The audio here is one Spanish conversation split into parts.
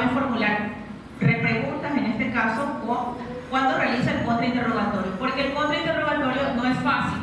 debe formular repreguntas, en este caso, cuando realiza el contrainterrogatorio, porque el contrainterrogatorio no es fácil.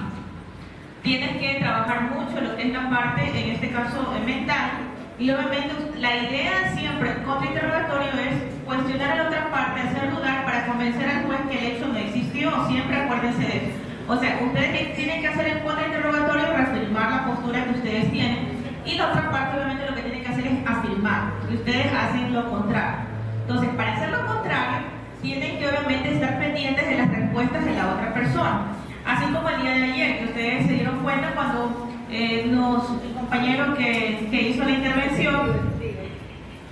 Tienes que trabajar mucho lo que es la parte, en este caso, mental, y obviamente la idea siempre del contrainterrogatorio es cuestionar a la otra parte, hacer dudar para convencer al juez que el hecho no existió. Siempre acuérdense de eso. O sea, ustedes tienen que hacer el contrainterrogatorio, reafirmar la postura que ustedes tienen, y la otra parte obviamente lo que tienen que hacer es afirmar, y ustedes hacen lo contrario. Entonces, para hacer lo contrario, tienen que obviamente estar pendientes de las respuestas de la otra persona. Así como el día de ayer, que ustedes se dieron cuenta cuando el compañero que hizo la intervención,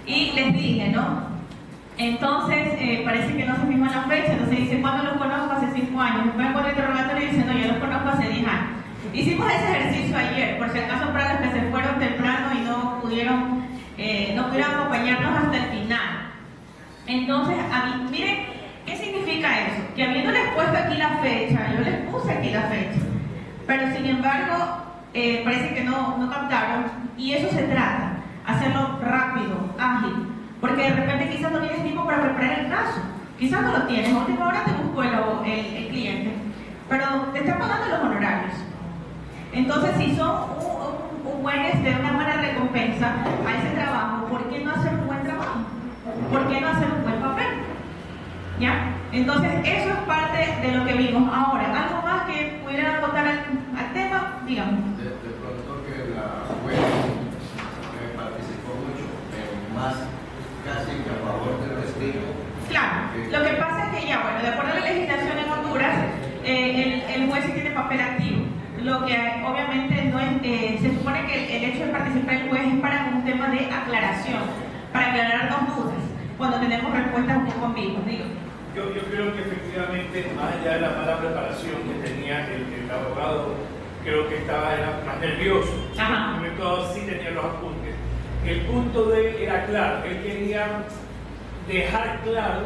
y les dije, ¿no? Entonces, parece que no se fijó en la fecha, entonces dice, ¿cuándo los conozco? Hace 5 años. Después con el interrogatorio y dice, no, yo los conozco hace 10 años. Hicimos ese ejercicio ayer, por si acaso para los que se fueron temprano y no pudieron acompañarnos hasta el final. Entonces, miren, ¿qué significa eso? Que habiéndoles puesto aquí la fecha, yo les puse aquí la fecha, pero sin embargo, parece que no captaron, y eso se trata, hacerlo rápido, ágil, porque de repente quizás no tienes tiempo para preparar el caso, quizás no lo tienes, a última hora te buscó el cliente, pero te está pagando los honorarios. Entonces, si son una buena recompensa a ese trabajo, ¿por qué no hacer un buen trabajo? ¿Por qué no hacer un buen papel? ¿Ya? Entonces, eso es parte de lo que vimos. Ahora, ¿algo más que pudieran aportar al tema? Dígame. De pronto que la juez participó mucho, más casi que a favor del testigo. Claro, lo que pasa es que ya, bueno, de acuerdo a la legislación en Honduras, el juez sí tiene papel activo. Lo que obviamente no es, se supone que el hecho de participar el juez es para un tema de aclaración, para aclarar dos dudas, cuando tenemos respuestas un poco ambiguas. Yo creo que efectivamente, más allá de la mala preparación que tenía el abogado, creo que era más nervioso. En un momento dado sí tenía los apuntes. El punto de él era claro, él quería dejar claro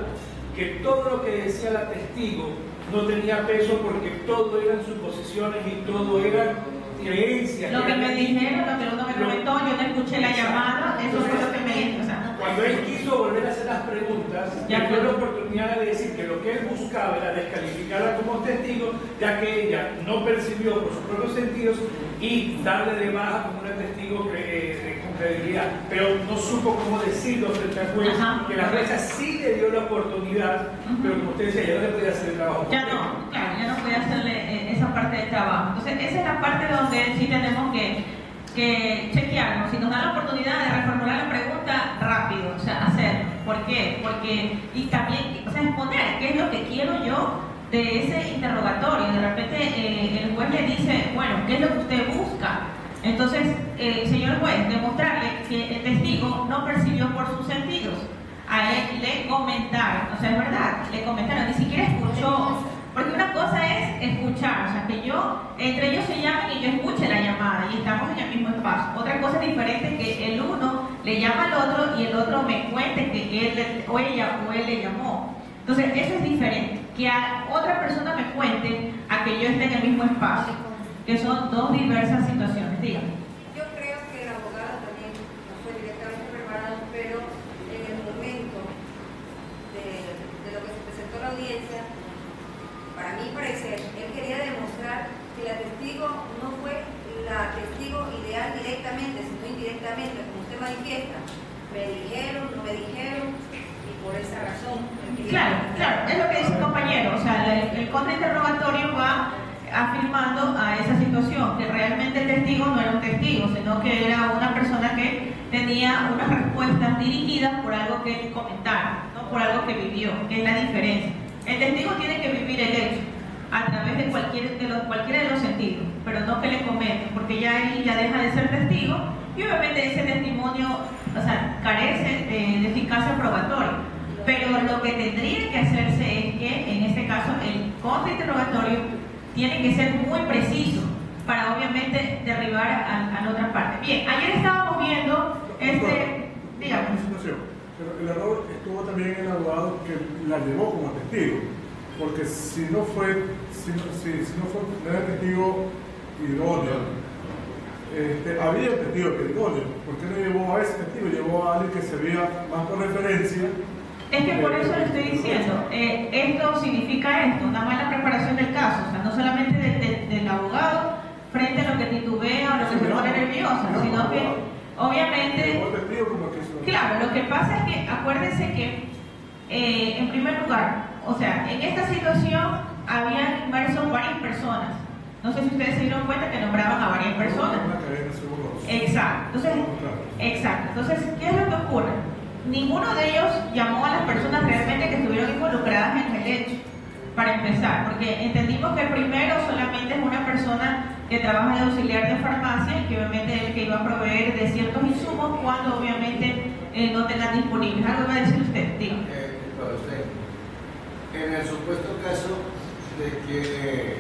que todo lo que decía la testigo no tenía peso porque todo eran suposiciones y todo eran creencias. Lo que me dijeron, lo que uno me comentó, yo no escuché la llamada, eso fue lo que me dijo. O sea, cuando él quiso volver a hacer las preguntas, ya tuvo la oportunidad de decir que lo que él buscaba era descalificarla como testigo, ya que ella no percibió por sus propios sentidos, y darle de baja como una testigo con credibilidad, pero no supo cómo decirlo frente al juez, que la jueza sí le dio la oportunidad, pero como usted decía, ya no le podía hacer el trabajo. Ya no, claro, ya no podía hacerle esa parte del trabajo. Entonces, esa es la parte donde sí tenemos que chequearnos. Si nos dan la oportunidad de reformular la pregunta, rápido, o sea, hacerlo. ¿Por qué? Porque, y también, o sea, exponer qué es lo que quiero yo de ese interrogatorio. De repente el juez le dice, bueno, ¿qué es lo que usted busca? Entonces, señor juez, demostrarle que el testigo no percibió por sus sentidos. A él le comentaron, o sea, es verdad, le comentaron, ni siquiera escuchó. Porque una cosa es escuchar, o sea, que entre ellos se llamen y yo escuche la llamada y estamos en el mismo espacio. Otra cosa diferente es que el uno le llama al otro y el otro me cuente que él o ella o él le llamó. Entonces, eso es diferente. Que a otra persona me cuente a que yo esté en el mismo espacio, que son dos diversas situaciones. Dígame. Yo creo que el abogado también no fue directamente preparado, pero en el momento de lo que se presentó a la audiencia, para mí parecer, él quería demostrar que la testigo no fue la testigo ideal directamente, sino indirectamente, como usted manifiesta. Me dijeron, no me dijeron, y por esa razón. Claro, es lo que dice el compañero, o sea, el contrainterrogatorio va afirmando a esa situación, que realmente el testigo no era un testigo, sino que era una persona que tenía unas respuestas dirigidas por algo que él comentara, no por algo que vivió, que es la diferencia. El testigo tiene que vivir el hecho a través de cualquiera de los sentidos, pero no que le comenten, porque ya ahí ya deja de ser testigo y obviamente ese testimonio, o sea, carece de eficacia probatoria. Pero lo que tendría que hacerse es que, en este caso, el contrainterrogatorio tiene que ser muy preciso para obviamente derribar a la otra parte. Bien, ayer estábamos viendo digamos. Pero el error estuvo también en el abogado que la llevó como testigo, porque si no era testigo idóneo, había un testigo que dijo, ¿por qué no llevó a ese testigo? Llevó a alguien que se veía más por referencia. Es que por eso le estoy diciendo, esto significa esto, una mala preparación del caso, o sea, no solamente del abogado frente a lo que titubea o lo que se pone nerviosa, sino que obviamente, claro, lo que pasa es que acuérdense que en primer lugar, o sea, en esta situación había inmersos varias personas. No sé si ustedes se dieron cuenta que nombraban a varias personas. Exacto. Entonces, ¿qué es lo que ocurre? Ninguno de ellos llamó a las personas realmente que estuvieron involucradas en el hecho, para empezar, porque entendimos que el primero solamente es una persona que trabaja de auxiliar de farmacia y que obviamente es el que iba a proveer de ciertos insumos cuando obviamente no tengan disponibles. ¿Algo va a decir usted? Dígame. Para usted, en el supuesto caso de que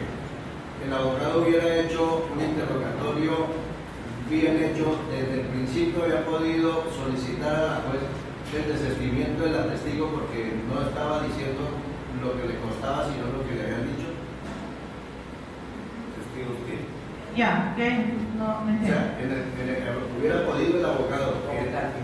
el abogado hubiera hecho un interrogatorio bien hecho, desde el principio había podido solicitar a la juez el desistimiento del testigo porque no estaba diciendo lo que le costaba, sino lo que le habían dicho. ¿Testigos qué? Ya, que no me entiendo. O sea, hubiera podido el abogado,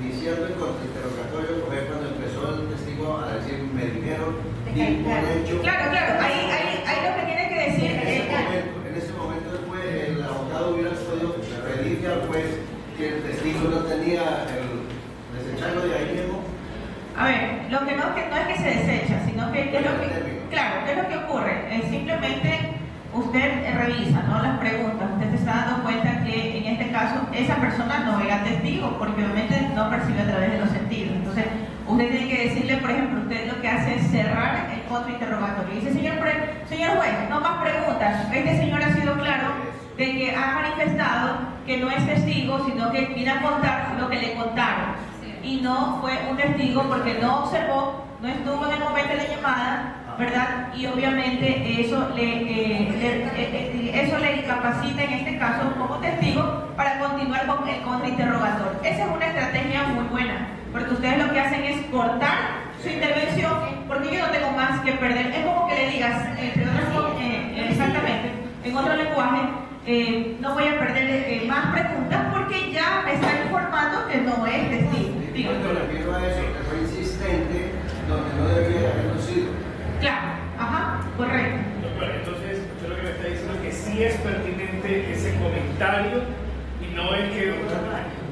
iniciando el contrainterrogatorio, fue cuando empezó el testigo a decir, me dijeron, di por hecho. Claro, ahí lo que tiene que decir en ese momento después el abogado hubiera podido pedirle al juez que el testigo no tenía desecharlo de ahí mismo. A ver, lo que no es que se desecha, sino que, ¿qué es lo que ocurre? Simplemente usted revisa, ¿no?, las preguntas, usted se está dando cuenta que en este caso esa persona no era testigo, porque obviamente no percibe a través de los sentidos. Entonces, usted tiene que decirle, por ejemplo, usted lo que hace es cerrar el contrainterrogatorio. Dice, señor juez, no más preguntas. Este señor ha sido claro de que ha manifestado que no es testigo, sino que viene a contar lo que le contaron. Y no fue un testigo porque no observó, no estuvo en el momento de la llamada, ¿verdad? Y obviamente eso le incapacita en este caso como testigo para continuar con el contrainterrogatorio. Esa es una estrategia muy buena, porque ustedes lo que hacen es cortar su intervención, porque yo no tengo más que perder. Es como que le digas, exactamente, en otro lenguaje, no voy a perder más preguntas porque ya me está informando que no es testigo. Yo me refiero a eso, que fue insistente donde no debería haberlo sido. Claro, ajá, correcto. Doctora, entonces usted lo que me está diciendo es que sí es pertinente ese comentario y no es que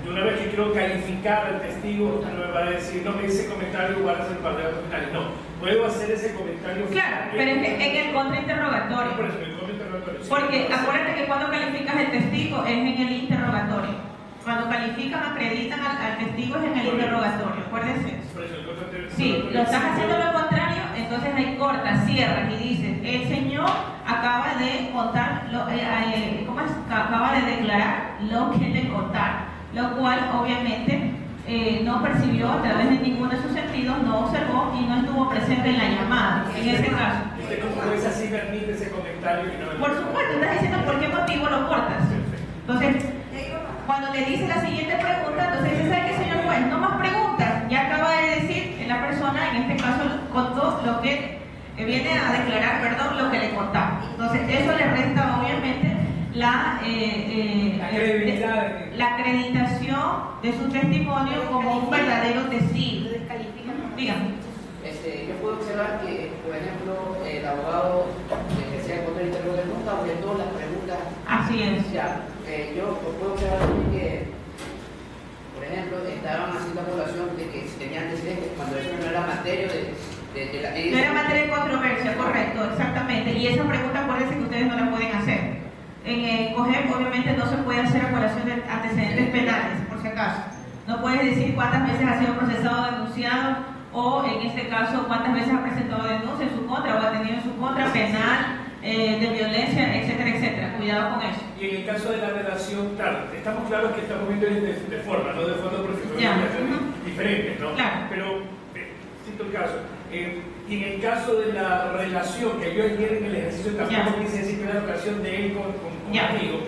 una vez que quiero calificar al testigo, usted no me va a decir, no, ese comentario igual a ser parte de los finales. No, puedo hacer ese comentario. Claro, pero es que en el contrainterrogatorio. Por eso, en el contrainterrogatorio. Porque acuérdate que cuando calificas el testigo es en el interrogatorio. Cuando califican, acreditan al testigo es en el interrogatorio, acuérdense eso. Sí, lo estás haciendo lo contrario, entonces ahí cortas, cierras y dices, el señor acaba de contar, acaba de declarar lo que le contaron, lo cual obviamente no percibió a través de ninguno de sus sentidos, no observó y no estuvo presente en la llamada, en este caso. ¿Usted como juez así permite ese comentario? Por supuesto, estás diciendo por qué motivo lo cortas. Entonces, cuando le dice la siguiente pregunta, entonces dice, ¿sabe qué, señor juez? No más preguntas. Ya acaba de decir la persona, en este caso, contó lo que viene a declarar, perdón, lo que le contaba. Entonces, eso le resta, obviamente, la acreditación de su testimonio como un verdadero testigo. Dígame. Yo puedo observar que, por ejemplo, el abogado que sea contra el interrogatorio nunca objetó las preguntas. Así es. Ya, yo puedo observar también que, por ejemplo, estaban haciendo evaluación de que tenían antecedentes cuando eso no era materia de la ley. No era materia de controversia, correcto, exactamente. Y esa pregunta, acuérdense que ustedes no la pueden hacer. En el COGEP, obviamente, no se puede hacer evaluación de antecedentes penales, por si acaso. No puedes decir cuántas veces ha sido procesado o denunciado, o en este caso, cuántas veces ha presentado denuncia en su contra o ha tenido en su contra penal, de violencia, etcétera, etcétera. Cuidado con eso. Y en el caso de la relación, claro, estamos claros que estamos viendo de forma, no de fondo, porque son diferentes, ¿no? Claro. Pero, cito el caso. Y en el caso de la relación, que yo ayer en el ejercicio tampoco quise decir que era la relación de él con un amigo,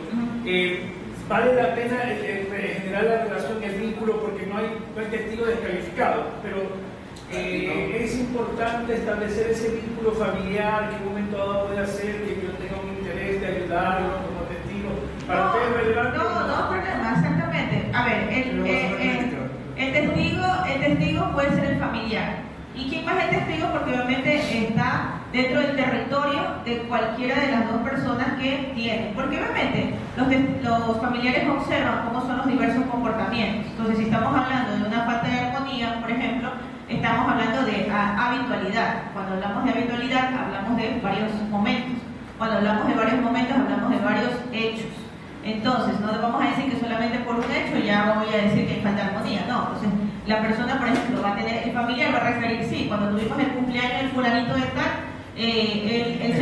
vale la pena generar la relación, el vínculo, porque no hay testigo descalificado, pero es importante establecer ese vínculo familiar que en un momento dado puede hacer que yo tenga un interés de ayudarlo como testigo. Para ustedes es relevante. No, porque familiar. ¿Y quién más es testigo? Porque obviamente está dentro del territorio de cualquiera de las dos personas que tienen. Porque obviamente los familiares observan cómo son los diversos comportamientos. Entonces, si estamos hablando de una falta de armonía, por ejemplo, estamos hablando de habitualidad. Cuando hablamos de habitualidad, hablamos de varios momentos. Cuando hablamos de varios momentos, hablamos de varios hechos. Entonces, no vamos a decir que solamente por un hecho ya voy a decir que hay falta de armonía. No, entonces la persona, por ejemplo, va a tener, el familiar va a referir, sí, cuando tuvimos el cumpleaños del fulanito de tal, el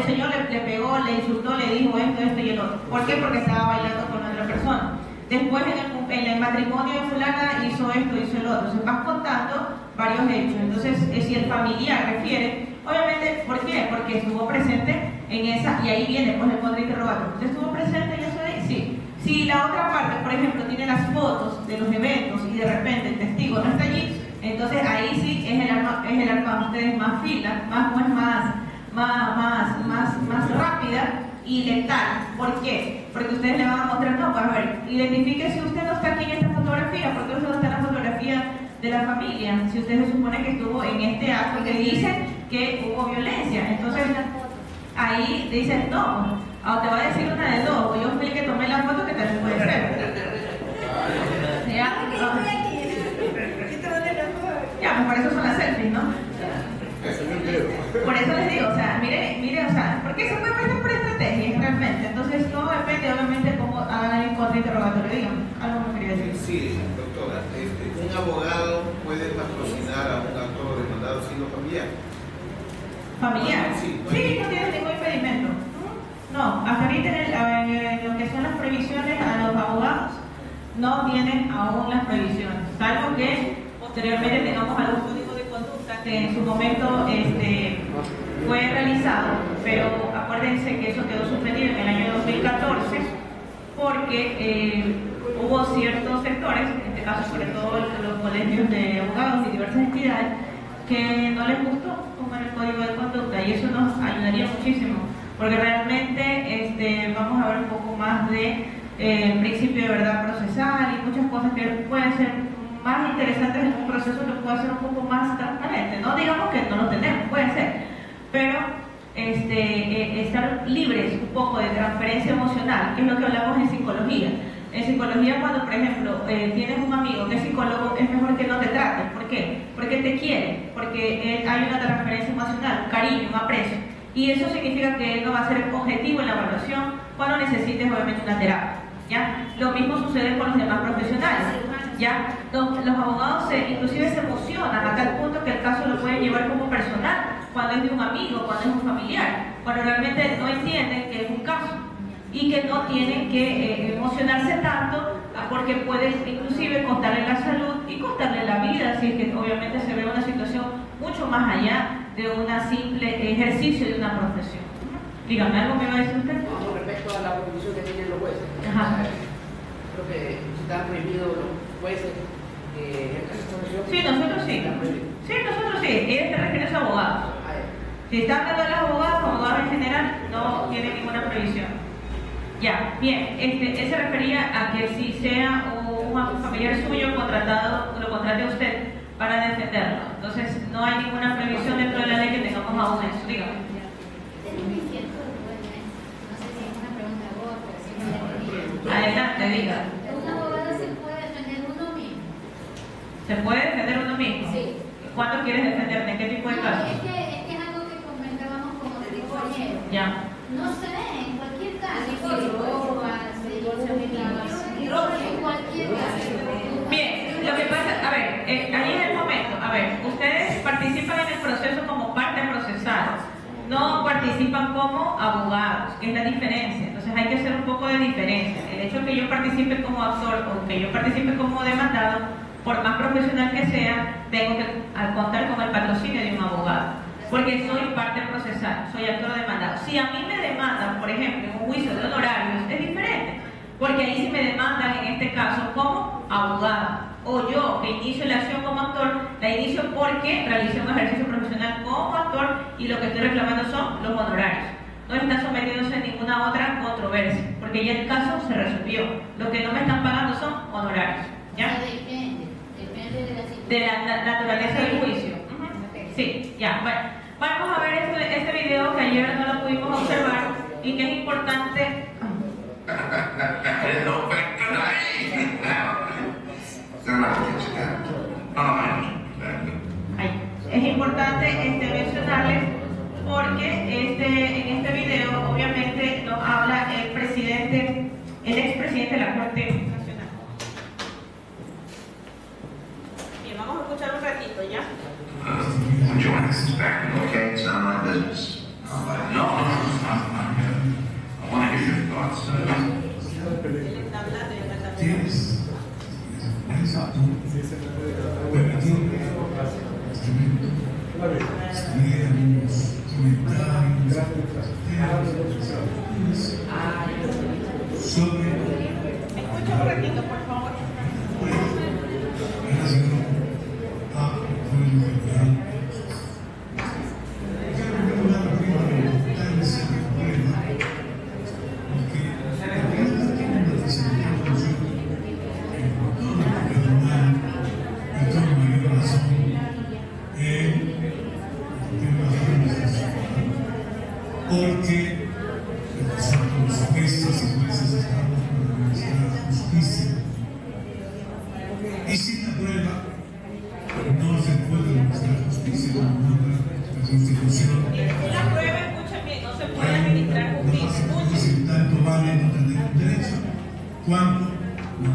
señor le pegó, le insultó, le dijo esto y el otro. ¿Por qué? Porque estaba bailando con otra persona. Después en el matrimonio de fulana hizo esto, hizo el otro. Se van contando varios hechos. Entonces, si el familiar refiere, obviamente, ¿por qué? Porque estuvo presente en esa, y ahí viene pues el contrainterrogatorio. ¿Usted estuvo presente en eso de ahí? Sí. Si la otra parte, por ejemplo, tiene las fotos de los eventos y de repente el testigo no está allí, entonces ahí sí es el arma de ustedes más fina, más rápida y letal. ¿Por qué? Porque ustedes le van a mostrar, no, pues a ver, identifique si usted no está aquí en esta fotografía, porque usted no está en la fotografía de la familia, si usted se supone que estuvo en este acto que dice que hubo violencia. Entonces ahí dicen, no, te va a decir una de dos, o yo fui el que tomé la foto, que también puede ser. Ya, pues por eso son las selfies, ¿no? Por eso les digo, o sea, mire, o sea, porque se puede prestar por estrategias realmente. Entonces todo depende obviamente de cómo hagan el contrainterrogatorio. Dígame, algo me quería decir. Sí, doctora, un abogado puede patrocinar a un actor demandado siendo familiar. ¿Familiar? Sí, no tiene ningún impedimento. No, hasta ahorita en lo que son las previsiones a los abogados no tienen aún las previsiones, salvo que posteriormente tengamos algún código de conducta que en su momento fue realizado, pero acuérdense que eso quedó suspendido en el año 2014 porque hubo ciertos sectores, en este caso sobre todo los colegios de abogados y diversas entidades, que no les gustó tomar el código de conducta, y eso nos ayudaría muchísimo, porque realmente vamos a ver un poco más de principio de verdad procesal y muchas cosas que pueden ser más interesantes en un proceso que puede ser un poco más transparente. No digamos que no lo tenemos, puede ser, pero estar libres un poco de transferencia emocional, que es lo que hablamos en psicología. En psicología, cuando por ejemplo tienes un amigo que es psicólogo, es mejor que no te trate. ¿Por qué? Porque te quiere, porque hay una transferencia emocional, un cariño, un aprecio, y eso significa que él no va a ser objetivo en la evaluación cuando necesites obviamente una terapia. ¿Ya? Lo mismo sucede con los demás profesionales. ¿Ya? Los abogados inclusive se emocionan a tal punto que el caso lo pueden llevar como personal cuando es de un amigo, cuando es un familiar, cuando realmente no entienden que es un caso y que no tienen que emocionarse tanto, porque puede inclusive costarle la salud y costarle la vida, así que obviamente se ve una situación mucho más allá de un simple ejercicio de una profesión. Dígame, ¿algo me va a decir usted? Con respecto a la prohibición que tienen los jueces, creo que están prohibidos los jueces ejercer su profesión. Sí, nosotros sí. Sí, nosotros sí. Ellos se refieren a abogados. Si está hablando de los abogados en general no tienen ninguna previsión. Ya, bien, él se refería a que si sea un familiar suyo contratado, lo contrate a usted para defenderlo. Entonces, no hay ninguna previsión dentro de la ley que tengamos aún eso. Dígame. Adelante, diga. ¿Un abogado se puede defender uno mismo? ¿Se puede defender uno mismo? Sí. ¿Cuánto quieres defenderte? ¿En qué tipo de caso? Es que es algo que comentábamos como compañeros. Ya. No sé, en cualquier caso. En cualquier caso. Bien, lo que pasa, a ver, ahí es el momento. A ver, ustedes participan en el proceso como parte procesal, no participan como abogados, que es la diferencia. Entonces hay que hacer un poco de diferencia. El hecho de que yo participe como actor o que yo participe como demandado, por más profesional que sea, tengo que contar con el patrocinio de un abogado, porque soy parte procesal, soy actor demandado. Si a mí me demandan, por ejemplo, en un juicio de honorarios, es diferente, porque ahí sí me demandan en este caso como abogado, o yo que inicio la acción como actor, la inicio porque realicé un ejercicio profesional como actor y lo que estoy reclamando son los honorarios. No está sometiéndose a ninguna otra controversia, porque ya el caso se resolvió. Lo que no me están pagando son honorarios. ¿Ya? Depende de la situación. de la naturaleza del juicio. Sí, ya, bueno. Vamos a ver este video que ayer no lo pudimos observar y que es importante. Es importante mencionarles porque en este video obviamente nos habla el expresidente de la Corte Nacional. Bien, vamos a escuchar un ratito ya. Join us back. Okay, it's not my business. No, I want to hear your thoughts. Tienes Escucha un ratito, por favor. Porque los jueces y jueces estamos para administrar justicia. Y sin la prueba no se puede administrar justicia como manda la Constitución. La prueba, escuchen bien, no se puede administrar justicia. Si tanto vale no tener un derecho, ¿cuánto? No.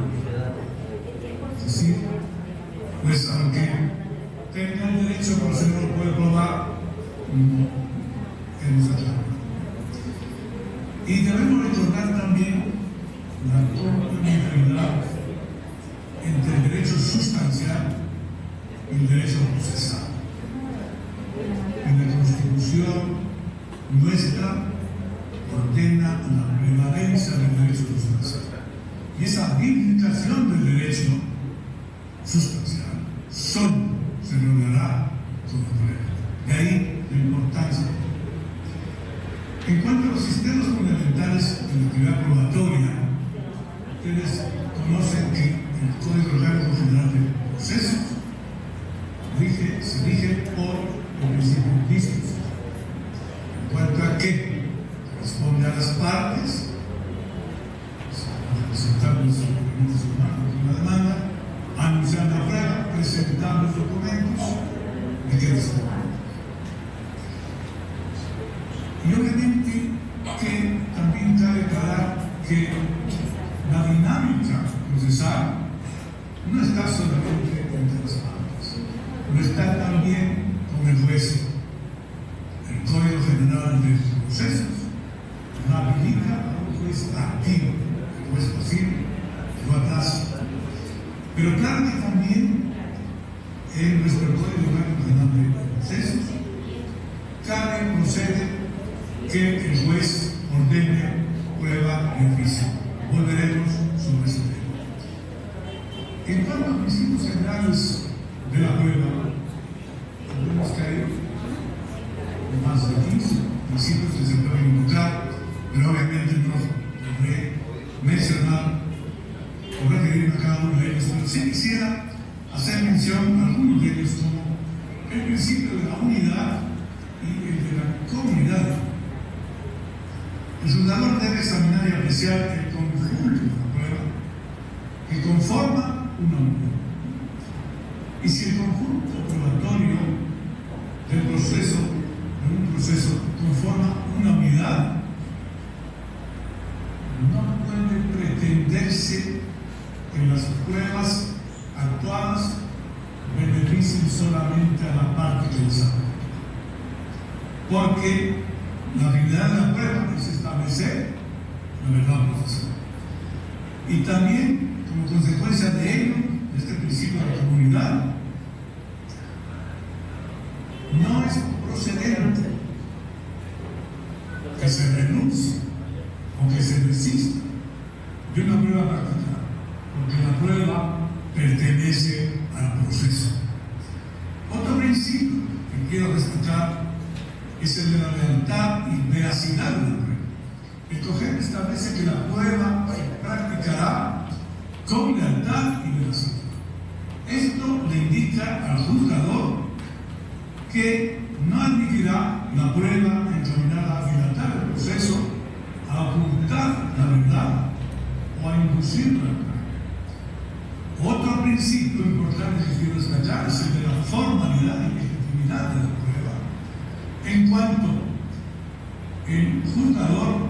Es decir, pues aunque tenga el derecho, pero si no lo puede probar, no hemos aclarado. Y debemos recordar también la complementariedad entre el derecho sustancial y el derecho procesal. En la Constitución nuestra ordena la prevalencia del derecho sustancial. Y esa vindicación del derecho sustancial solo se logrará con la prueba. De ahí la importancia. En cuanto a los sistemas fundamentales de la actividad probatoria, ustedes conocen que el Código Orgánico General de Procesos se rige por el principio lícitos. En cuanto a que corresponde a las partes, presentar los documentos humanos de una demanda, anunciar la prueba, presentar los documentos y que respondan. Y obviamente que también cabe aclarar que la dinámica procesal no está solamente entre las partes, no está también con el juez. El Código General de Procesos no habilita a un juez activo, el juez pasivo, el juez tácito. Pero claro que también en nuestro Código General de Procesos procede que el juez ordene prueba de oficio. Volveremos sobre ese tema. En cuanto a principios generales de la prueba, tenemos que hay más de 15 principios que se pueden invocar, pero obviamente no podré mencionar o referirme a cada uno de ellos, pero sí quisiera hacer mención a algunos de ellos, como el principio de la unidad y el de la comunidad. El juzgador debe examinar y apreciar el conjunto de la prueba que conforma una unidad. Y si el conjunto probatorio de un proceso conforma una unidad, no puede pretenderse que las pruebas actuadas beneficien solamente a la parte que les habla. Porque la finalidad de la prueba es establecer la verdad procesal. Y también, como consecuencia de ello, de este principio de la comunidad, no es procedente que se renuncie o que se desista de una prueba práctica, porque la prueba pertenece al proceso. Otro principio que quiero destacar es el de la lealtad y veracidad de la prueba. El COGEP establece que la prueba se practicará con lealtad y veracidad. Esto le indica al juzgador que no admitirá la prueba encaminada a dilatar el proceso, a ocultar la verdad o a inducirla. Otro principio importante que quiero destacar es el de la formalidad y legitimidad de la prueba. En cuanto el juzgador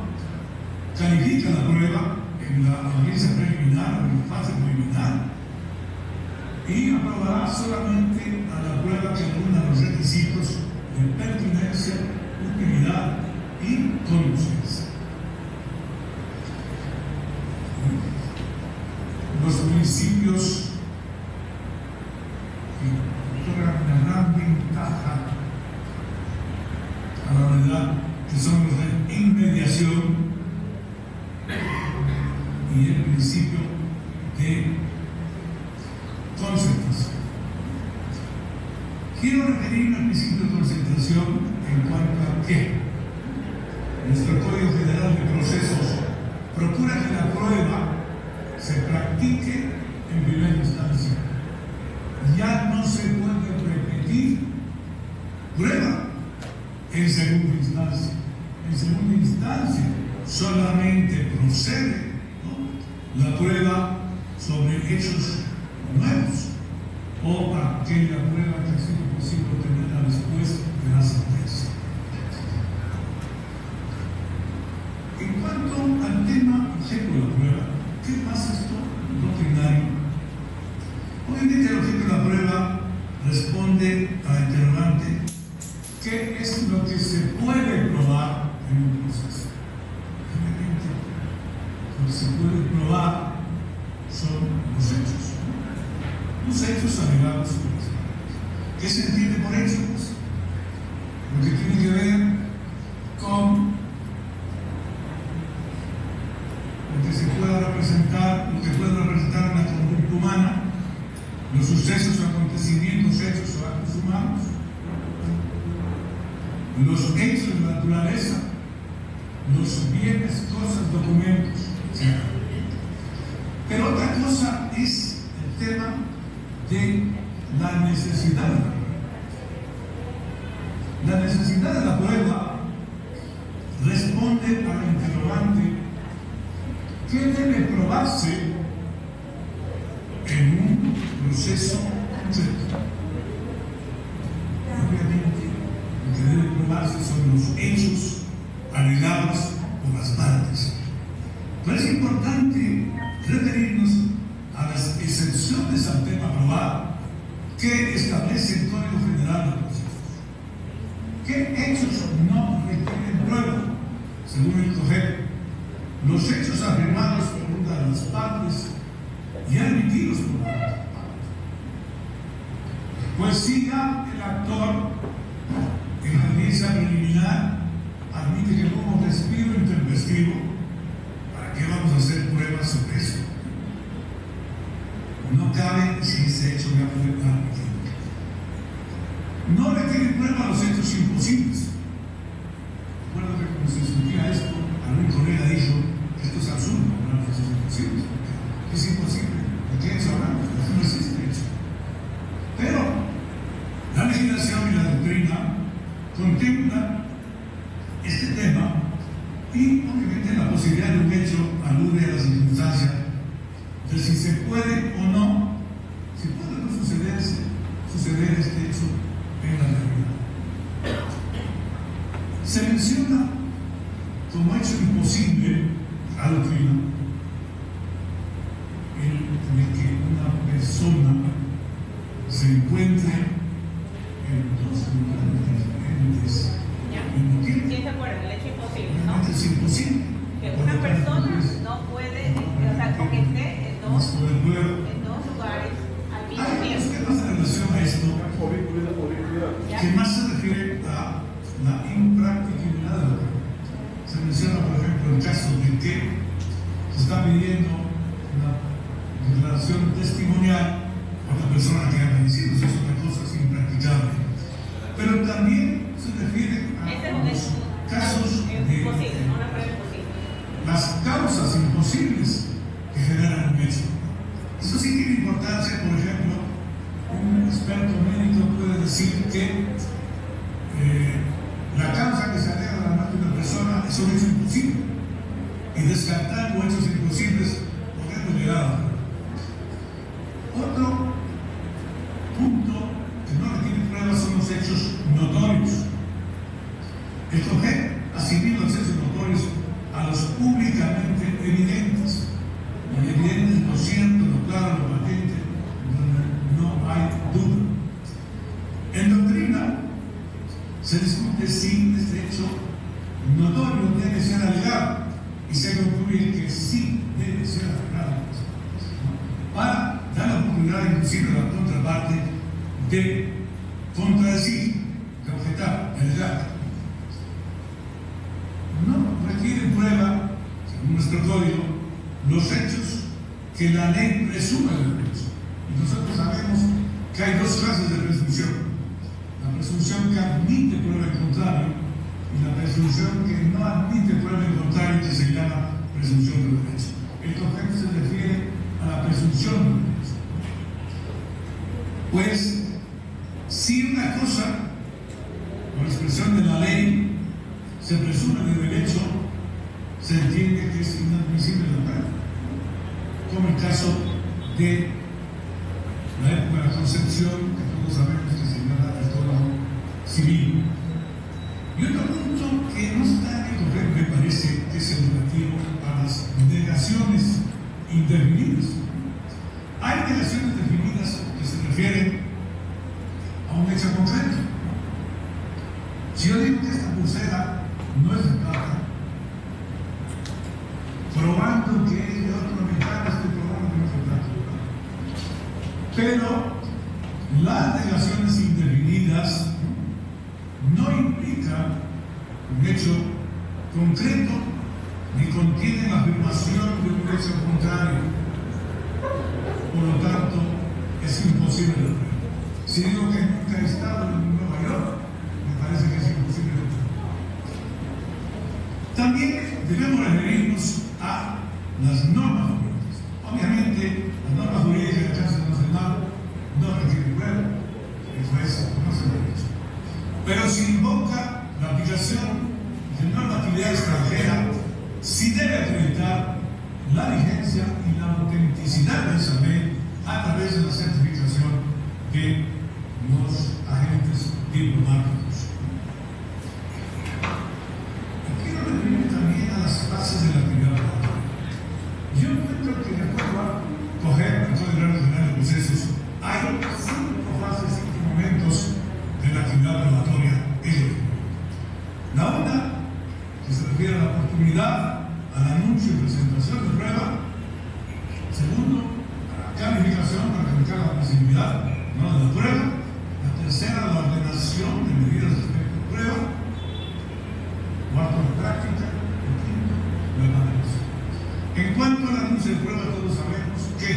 califica la prueba en la audiencia preliminar o en la fase preliminar y aprobará solamente a la prueba que reúna los requisitos de pertinencia, utilidad y conducencia. Los principios que otorgan una gran ventaja a la verdad, que son los de inmediación y el principio de concentración. Quiero referirme al principio de concentración en cuanto a que nuestro Código Federal de Procesos procura que la prueba se practique en primera instancia. Ya no se puede repetir prueba en segunda instancia. En segunda instancia solamente procede, ¿no?, la prueba sobre hechos nuevos o aquella prueba que ha sido posible obtenerla después de la sentencia. En cuanto al tema objeto de la prueba, ¿qué pasa esto doctrinario? Obviamente el objeto de la prueba responde a la interrogante: ¿qué es lo que se puede probar en un proceso? Obviamente, lo que se puede probar son los hechos. Los hechos alegados por las partes. ¿Qué se entiende por hechos? Lo que tiene que ver con lo que se pueda representar, lo que puede representar una conducta humana, los sucesos, acontecimientos, hechos o actos humanos, los hechos de la naturaleza, los bienes, cosas, documentos, etc. Pero otra cosa es el tema de la necesidad de la prueba. La necesidad de la prueba responde a la interrogante: ¿qué debe probarse en un proceso concreto? Obviamente, lo que debe probarse son los hechos alegados por las partes. Pero es importante referirnos a las excepciones al tema probado que establece el Código Federal de Procesos. ¿Qué hechos no requieren prueba? Según el COFEP, los hechos afirmados por una de las partes y admitidos por la otra parte. Pues si ya el actor en la audiencia preliminar admite que no hubo despido intempestivo, ¿para qué vamos a hacer pruebas sobre eso? No cabe si ese hecho ya fue admitido. No requiere prueba a los hechos imposibles. Recuerdo que cuando se discutía esto, algún colega dijo que esto es absurdo, hablar de hechos imposibles, porque es imposible. ¿De qué hecho hablamos? No existe hecho. Pero la legislación y la doctrina contemplan este tema y obviamente la posibilidad de un hecho alude a la circunstancia de si se puede o no, si puede o no suceder este hecho en la realidad. Se menciona como hecho imposible a la doctrina el de que una persona se encuentre en dos lugares diferentes. ¿Quién se acuerda? El hecho imposible, ¿no? Es imposible. Que una persona no puede, o sea, que esté en dos lugares al mismo Hay tiempo. dos temas en relación a esto que más se refiere a la impracticabilidad de la prueba. Se menciona, por ejemplo, el caso de que se está pidiendo una declaración testimonial por la persona que ha fallecido. Eso es una cosa impracticable. Pero también se refiere a los casos de las causas imposibles que generan un hecho. Eso sí tiene importancia, por ejemplo, un un experto médico puede decir que la causa que se alega a la muerte de una persona es un hecho imposible, y descartando hechos imposibles podemos llegar a la muerte. Otro punto que no requiere pruebas son los hechos notorios. El COGEP asimila los hechos notorios a los públicamente evidentes. Y evidente es lo cierto, lo claro, lo patente, donde no hay duda. En doctrina se discute si este hecho notorio debe ser alegado, y se concluye que sí debe ser alegado, para dar la oportunidad inclusive a la contraparte de contradecir, de objetar, de alegar. No requiere prueba, según nuestro código, los hechos que la ley presume del derecho. Y nosotros sabemos que hay dos clases de presunción: la presunción que admite prueba en contrario y la presunción que no admite prueba en contrario, que se llama presunción del derecho. El concepto se refiere a la presunción del derecho. Pues, si una cosa, por expresión de la ley, se presume de derecho, se entiende que es inadmisible la prueba, como el caso de la época de la Concepción, que todos sabemos que se llama el Código Civil. Y otro punto que no está en el correcto, me parece que es el relativo a las negaciones indefinidas. Hay negaciones definidas que se refieren a un hecho concreto. Si yo digo que esta pulsera no es de plata, probando que es de otro metal, estoy probando que no es de plata. Pero las negaciones indefinidas no implican un hecho concreto ni contienen la afirmación de un hecho contrario. Por lo tanto, es imposible de prueba. Si digo que nunca he estado en Nueva York, me parece que es imposible de prueba. También debemos referirnos a las normas jurídicas. Obviamente, las normas jurídicas del caso nacional no requieren prueba, eso es, no se lo he dicho. Pero si invoca la aplicación de normatividad extranjera, sí debe acreditar la vigencia y la autenticidad de esa ley a través de la certificación de los agentes diplomáticos. Y quiero referirme también a las fases de la actividad probatoria. Yo encuentro que de acuerdo a COGEP, el Código General de Procesos, hay 5 fases, 5 momentos de la actividad probatoria. La una, que se refiere a la oportunidad, al anuncio y presentación de prueba. Segundo, a la calificación para calificar la admisibilidad de la prueba. La tercera, la ordenación de medidas respecto a prueba. Cuarto, la práctica. Y quinto, la evaluación. En cuanto al anuncio de prueba, todos sabemos que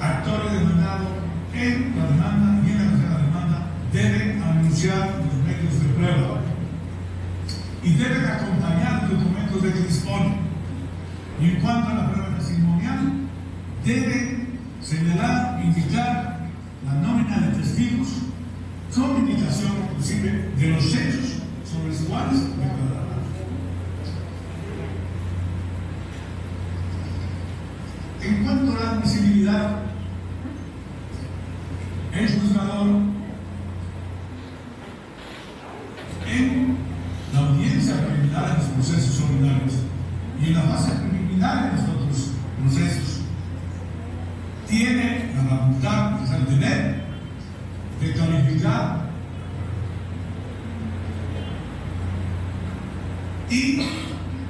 actor demandado en la demanda y en la tercera demanda deben anunciar los medios de prueba y deben acompañar los documentos de que disponen. Y en cuanto a la prueba testimonial, deben señalar, indicar la nómina de testigos con indicación inclusive de los hechos sobre los cuales declararán. En cuanto a la admisibilidad, el juzgador en la audiencia preliminar en los procesos ordinarios y en la fase preliminar en los otros procesos tiene la facultad, es el deber de calificar y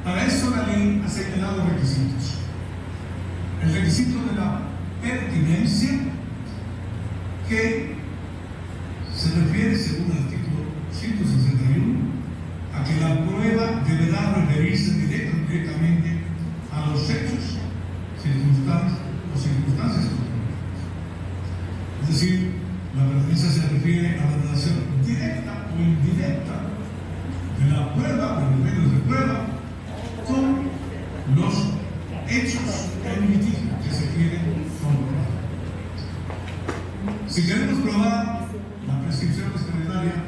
para eso la ley ha señalado requisitos. El requisito de la pertinencia, que se refiere, según el artículo 161, a que la prueba deberá referirse directamente a los hechos, circunstancias o circunstancias concretas. Es decir, la pertinencia se refiere a la relación directa o indirecta de la prueba, de los medios de prueba, con los hechos en litigio que se quieren comprobar. Si queremos probar la prescripción extraordinaria,